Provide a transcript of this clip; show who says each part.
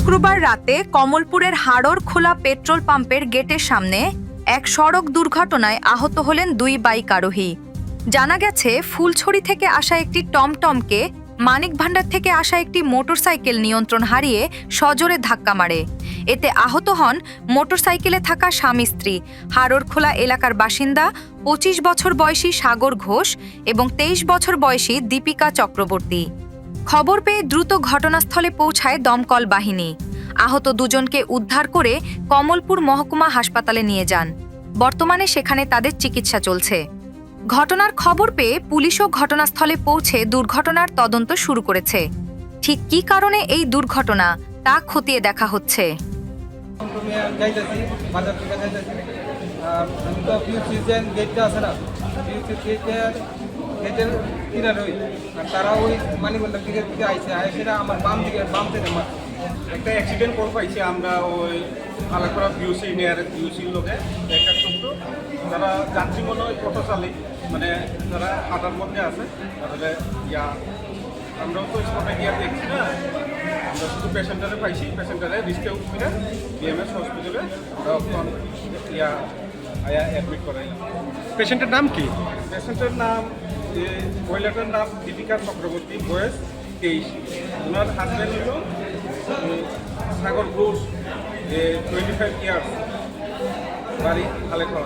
Speaker 1: শুক্রবার রাতে কমলপুরের হাড়রখোলা পেট্রোল পাম্পের গেটের সামনে এক সড়ক দুর্ঘটনায় আহত হলেন দুই বাইক আরোহী। জানা গেছে, ফুলছড়ি থেকে আসা একটি টমটমকে মানিক ভান্ডার থেকে আসা একটি মোটরসাইকেল নিয়ন্ত্রণ হারিয়ে সজোরে ধাক্কা মারে। এতে আহত হন মোটরসাইকেলে থাকা স্বামী স্ত্রী, হাড়রখোলা এলাকার বাসিন্দা ২৫ বছর বয়সী সাগর ঘোষ এবং ২৩ বছর বয়সী দীপিকা চক্রবর্তী। খবর পেয়ে দ্রুত ঘটনাস্থলে পৌঁছায় দমকল বাহিনী। আহত দুজনকে উদ্ধার করে কমলপুর মহকুমা হাসপাতালে নিয়ে যান। বর্তমানে সেখানে তাদের চিকিৎসা চলছে। ঘটনার খবর পেয়ে পুলিশও ঘটনাস্থলে পৌঁছে দুর্ঘটনার তদন্ত শুরু করেছে। ঠিক কী কারণে এই দুর্ঘটনা তা খতিয়ে দেখা হচ্ছে।
Speaker 2: তারা ওই মানিকবন্ধার দিকে আইসে সেটা আমার বাম থেকে একটা অ্যাক্সিডেন্ট করে পাইছি আমরা ওই আলাকড়া বিউসি নিয়ার বিউসির লোকে একটা ছোট্ট তারা যাত্রী মনে ওই টোটো চালিয়ে মানে তারা হাঁটার মধ্যে আছে তাহলে আমরাও তো স্পটে গিয়ে দেখছি না, আমরা শুধু পেশেন্টারে পাইছি, পেশেন্টারে রিস্কে উঠে বিএমএস হসপিটালে অ্যাডমিট করাইলাম।
Speaker 3: পেশেন্টের নাম কি?
Speaker 2: পেশেন্টের নাম মহিলাটার নাম দীপিকা চক্রবর্তী, বয়স 23। ওনার হাজব্যান্ড হল সাগর ঘোষ, 25 ইয়ার্স, বাড়ি হালেখড়া।